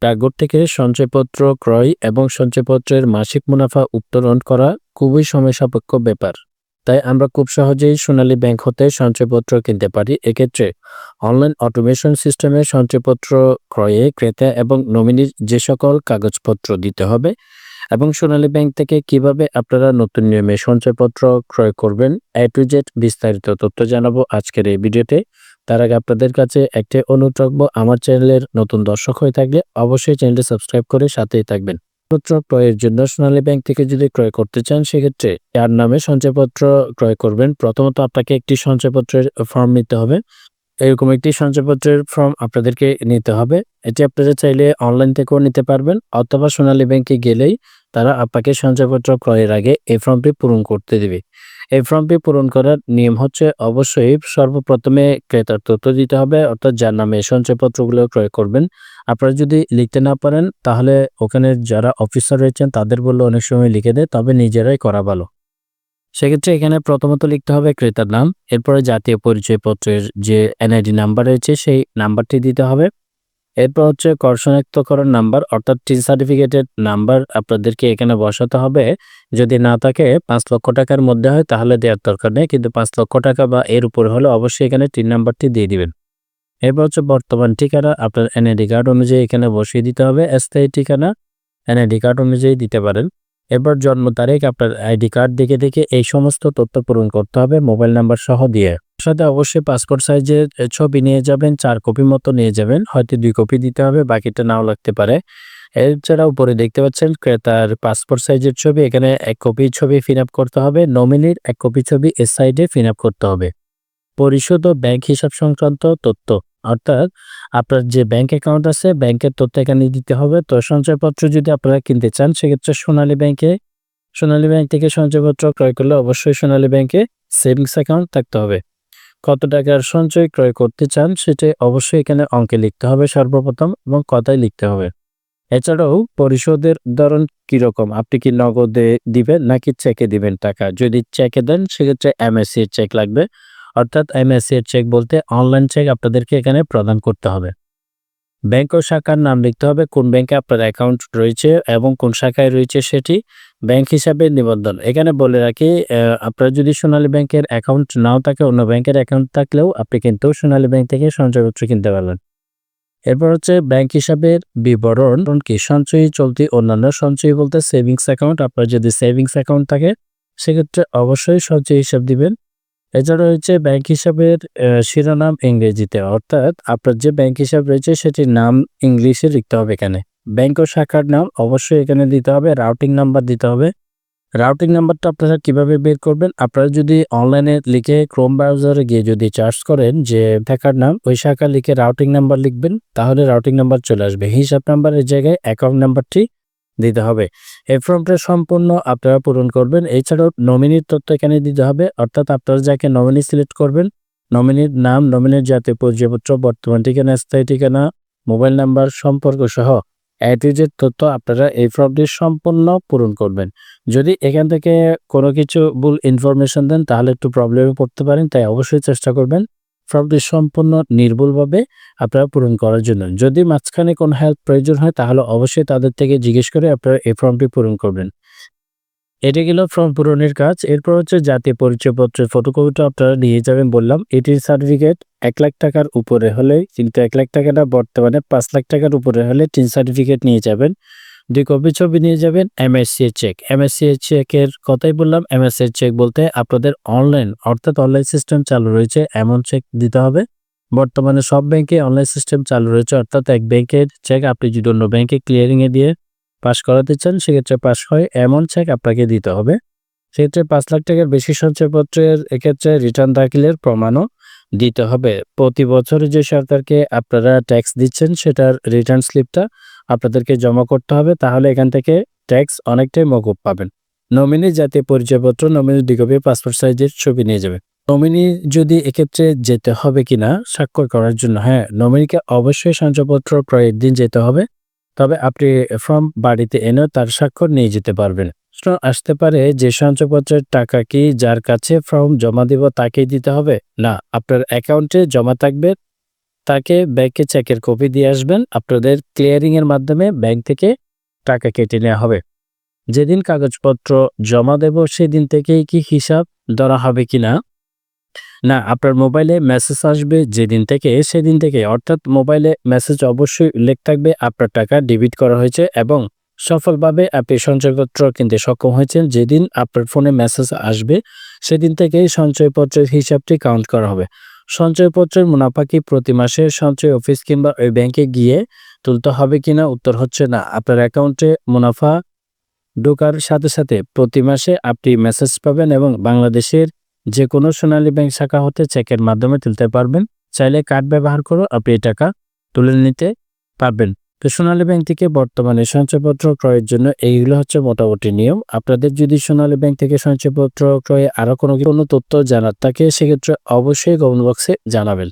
ডাকঘর থেকে সঞ্চয়পত্র ক্রয় এবং সঞ্চয়পত্রের মাসিক মুনাফা উত্তোলন করা খুবই সময় সাপেক্ষ ব্যাপার। তাই আমরা খুব সহজেই সোনালী ব্যাংক হতে সঞ্চয়পত্র কিনতে পারি। এক্ষেত্রে অনলাইন অটোমেশন সিস্টেমে সঞ্চয়পত্র ক্রয়ে ক্রেতা এবং নমিনির যে সকল কাগজপত্র দিতে হবে এবং সোনালী ব্যাংক থেকে কিভাবে আপনারা নতুন নিয়মে সঞ্চয়পত্র ক্রয় করবেন A to Z বিস্তারিত তথ্য জানাবো আজকের এই ভিডিওতে। তার আগে আপনাদের কাছে একটা অনুরোধ রাখবো, আমার চ্যানেলের নতুন দর্শক হয়ে থাকলে অবশ্যই চ্যানেলটি সাবস্ক্রাইব করে সাথেই থাকবেন। সঞ্চয়পত্র ক্রয়ের জন্য সোনালী ব্যাংক থেকে যদি ক্রয় করতে চান সেক্ষেত্রে যার নামে সঞ্চয়পত্র ক্রয় করবেন, প্রথমত আপনাকে একটি সঞ্চয়পত্রের ফর্ম নিতে হবে। এরকম একটি সঞ্চয়পত্রের ফর্ম আপনাদেরকে নিতে হবে। এটি আপনারা চাইলে অনলাইন থেকেও নিতে পারবেন অথবা সোনালী ব্যাংকে গেলেই তারা আপনাকে সঞ্চয়পত্র ক্রয়ের আগে এই ফর্মটি পূরণ করতে দেবে। এই ফর্মটি পূরণ করার নিয়ম হচ্ছে অবশ্যই সর্বপ্রথমে ক্রেতার তথ্য দিতে হবে, অর্থাৎ যার নামে সঞ্চয়পত্রগুলো ক্রয় করবেন। আপনারা যদি লিখতে না পারেন তাহলে ওখানে যারা অফিসার রয়েছেন তাদের বললে অনেক সময় লিখে দেয়, তবে নিজেরাই করা ভালো। সেক্ষেত্রে এখানে প্রথমত লিখতে হবে ক্রেতার নাম, এরপরে জাতীয় পরিচয়পত্রের যে NID নাম্বার রয়েছে সেই নাম্বারটি দিতে হবে। এরপর হচ্ছে কর শনাক্তকরণ নাম্বার অর্থাৎ টিন সার্টিফিকেটের নাম্বার আপনাদেরকে এখানে বসাতে হবে। যদি না থাকে 5 লক্ষ টাকার মধ্যে হয় তাহলে দেওয়ার দরকার নেই, কিন্তু 5 লক্ষ টাকা বা এর উপরে হলে অবশ্যই এখানে টিন নাম্বারটি দিয়ে দিবেন। এরপর হচ্ছে বর্তমান ঠিকানা আপনার NID কার্ড অনুযায়ী এখানে বসিয়ে দিতে হবে। স্থায়ী ঠিকানা NID কার্ড অনুযায়ী দিতে পারেন। এরপর জন্ম তারিখ আপনার ID কার্ড দেখে এই সমস্ত তথ্য পূরণ করতে হবে মোবাইল নাম্বার সহ দিয়ে। সাথে অবশ্যই পাসপোর্ট সাইজের ছবি নিয়ে যাবেন, 4 কপি মতো নিয়ে যাবেন, হয়তো 2 কপি দিতে হবে, বাকিটা নাও লাগতে পারে। এছাড়া উপরে দেখতে পাচ্ছেন ক্রেতার পাসপোর্ট সাইজের ছবি, এখানে 1 কপি ছবি ফিল আপ করতে হবে। নমিনির 1 কপি ছবি এ সাইডে ফিল আপ করতে হবে। পরিশোধ ও ব্যাংক হিসাব সংক্রান্ত তথ্য অর্থাৎ আপনার যে ব্যাংক অ্যাকাউন্ট আছে ব্যাংকের তথ্য এখানে দিতে হবে। তো সঞ্চয়পত্র যদি আপনারা কিনতে চান সেক্ষেত্রে সোনালী ব্যাংক থেকে সঞ্চয়পত্র ক্রয় করলে অবশ্যই সোনালী ব্যাংকে সেভিংস অ্যাকাউন্ট থাকতে হবে। কত টাকার সঞ্চয় ক্রয় করতে চান সেটা অবশ্যই এখানে অঙ্কে লিখতে হবে সর্বপ্রথম এবং কথায় লিখতে হবে। এছাড়াও পরিশোধের ধরন কিরকম, আপনি কি নগদে দিবেন নাকি চেকে দিবেন টাকা। যদি চেকে দেন সেক্ষেত্রে MSC এর চেক লাগবে, অর্থাৎ MSC এর চেক বলতে অনলাইন চেক আপনাদেরকে এখানে প্রদান করতে হবে। ব্যাংক ও শাখার নাম লিখতে হবে, কোন ব্যাংকে আপনার অ্যাকাউন্ট রয়েছে এবং কোন শাখায় রয়েছে সেটি। ব্যাংক হিসাবে নিবন্ধন এখানে বলে রাখি, আপনার যদি সোনালী ব্যাংকের অ্যাকাউন্ট নাও থাকে অন্য ব্যাংকের অ্যাকাউন্ট থাকলেও আপনি কিন্তু সোনালী ব্যাংক থেকে সঞ্চয়পত্র কিনতে পারবেন। এরপর হচ্ছে ব্যাংক হিসাবের বিবরণ কি, সঞ্চয়ী চলতি অন্যান্য সঞ্চয়ী বলতে সেভিংস অ্যাকাউন্ট। আপনার যদি সেভিংস অ্যাকাউন্ট থাকে সেক্ষেত্রে অবশ্যই সঞ্চয় হিসাব দিবেন। এছাড়া হচ্ছে ব্যাংক হিসাবের শিরোনাম ইংরেজিতে, অর্থাৎ আপনার যে ব্যাংক হিসাব রয়েছে সেটির নাম ইংলিশে লিখতে হবে এখানে। ব্যাংক ও শাখার নাম অবশ্যই এখানে দিতে হবে। রাউটিং নাম্বার দিতে হবে। রাউটিং নাম্বারটা আপনারা কিভাবে বের করবেন, আপনারা যদি অনলাইনে লিখে ক্রোম ব্রাউজারে গিয়ে যদি সার্চ করেন যে শাখার নাম, ওই শাখা লিখে রাউটিং নাম্বার লিখবেন তাহলে রাউটিং নাম্বার চলে আসবে। হিসাব নাম্বারের জায়গায় অ্যাকাউন্ট নাম্বারটি দিতে হবে। এই ফর্মটা সম্পূর্ণ আপনারা পূরণ করবেন। এছাড়াও নমিনির তথ্য এখানে দিতে হবে, অর্থাৎ আপনারা যাকে নমিনি সিলেক্ট করবেন নমিনির নাম, নমিনির জাতীয় পরিচয়পত্র, বর্তমান ঠিকানা, স্থায়ী ঠিকানা, মোবাইল নাম্বার, সম্পর্ক সহ A to Z তথ্য আপনারা এই ফর্মটি সম্পূর্ণ পূরণ করবেন। যদি এখান থেকে কোনো কিছু ভুল ইনফরমেশন দেন তাহলে একটু প্রবলেমে পড়তে পারেন, তাই অবশ্যই চেষ্টা করবেন ফর্মটি সম্পূর্ণ নির্ভুলভাবে আপনারা পূরণ করার জন্য। যদি মাঝখানে কোনো হেল্প প্রয়োজন হয় তাহলে অবশ্যই তাদের থেকে জিজ্ঞেস করে আপনারা এই ফর্মটি পূরণ করবেন। এটা গেল ফর্ম পূরণের কাজ। এরপর হচ্ছে জাতীয় পরিচয়পত্রের ফটোকপিটা আপনারা নিয়ে যাবেন বললাম। এটির সার্টিফিকেট 1 লাখ টাকার উপরে হলে, কিন্তু 1 লাখ টাকাটা বর্তমানে 5 লাখ টাকার উপরে হলে টিন সার্টিফিকেট নিয়ে যাবেন। 2 কপি ছবি নিয়ে যাবেন। MSC এর চেক, MSC এর চেকের কথাই বললাম। MSC এর চেক বলতে আপনাদের অনলাইন অর্থাৎ অনলাইন সিস্টেম চালু রয়েছে এমন চেক দিতে হবে। বর্তমানে সব ব্যাংকে অনলাইন সিস্টেম চালু রয়েছে, অর্থাৎ এক ব্যাংকের চেক আপনি যদি অন্য ব্যাংকে ক্লিয়ারিংয়ে দিয়ে পাস করাতে চান সেক্ষেত্রে পাস হয় এমন চেক আপনাকে দিতে হবে। সেক্ষেত্রে 5 লাখ টাকার বেশি সঞ্চয়পত্রের এক্ষেত্রে রিটার্ন দাখিলের প্রমাণও দিতে হবে। প্রতি বছরে যে সরকারকে আপনারা ট্যাক্স দিচ্ছেন সেটার রিটার্ন স্লিপটা আপনাদেরকে জমা করতে হবে, তাহলে এখান থেকে ট্যাক্স অনেকটাই মকুব পাবেন। নমিনি জাতীয় পরিচয়পত্র, নমিনি 2 কপি পাসপোর্ট সাইজের ছবি নিয়ে যাবে। নমিনি যদি এক্ষেত্রে যেতে হবে কিনা স্বাক্ষর করার জন্য, হ্যাঁ, নমিনিকে অবশ্যই সঞ্চয়পত্র ক্রয়ের দিন যেতে হবে, তবে আপনি ফর্ম বাড়িতে এনেও তার স্বাক্ষর নিয়ে যেতে পারবেন। প্রশ্ন আসতে পারে যে সঞ্চয়পত্রের টাকা কি যার কাছে ফর্ম জমা দিব তাকেই দিতে হবে? না, আপনার অ্যাকাউন্টে জমা থাকবে তাকে ব্যাংকে চেকের কপি দিয়ে আসবেন। আপনাদের ক্লিয়ারিং এর মাধ্যমে ব্যাংক থেকে টাকা কেটে নেওয়া হবে। যেদিন কাগজপত্র জমা দেব সেদিন থেকেই কি হিসাব ধরা হবে কিনা? না, আপনার মোবাইলে মেসেজ আসবে যেদিন থেকে সেদিন থেকে, অর্থাৎ মোবাইলে মেসেজ অবশ্যই উল্লেখ থাকবে আপনার টাকা ডেবিট করা হয়েছে এবং সফলভাবে আপনি সঞ্চয়পত্র কিনতে সক্ষম হয়েছেন। যেদিন আপনার ফোনে মেসেজ আসবে সেদিন থেকেই সঞ্চয়পত্রের হিসাবটি কাউন্ট করা হবে। সঞ্চয়পত্রের মুনাফা কি প্রতি মাসে সঞ্চয় অফিস কিংবা ওই ব্যাংকে গিয়ে তুলতে হবে কিনা? উত্তর হচ্ছে না। আপনার অ্যাকাউন্টে মুনাফা ঢোকার সাথে সাথে প্রতি মাসে আপনি মেসেজ পাবেন এবং বাংলাদেশের যে কোনো সোনালী ব্যাংক শাখা হতে চেকের মাধ্যমে তুলতে পারবেন। চাইলে কার্ড ব্যবহার করে আপনি এই টাকা তুলে নিতে পারবেন। তো সোনালী ব্যাংক থেকে বর্তমানে সঞ্চয়পত্র ক্রয়ের জন্য এইগুলো হচ্ছে মোটামুটি নিয়ম। আপনাদের যদি সোনালী ব্যাংক থেকে সঞ্চয়পত্র ক্রয়ে আরও কোনো তথ্য জানার থাকে সেক্ষেত্রে অবশ্যই কমেন্ট বক্সে জানাবেন।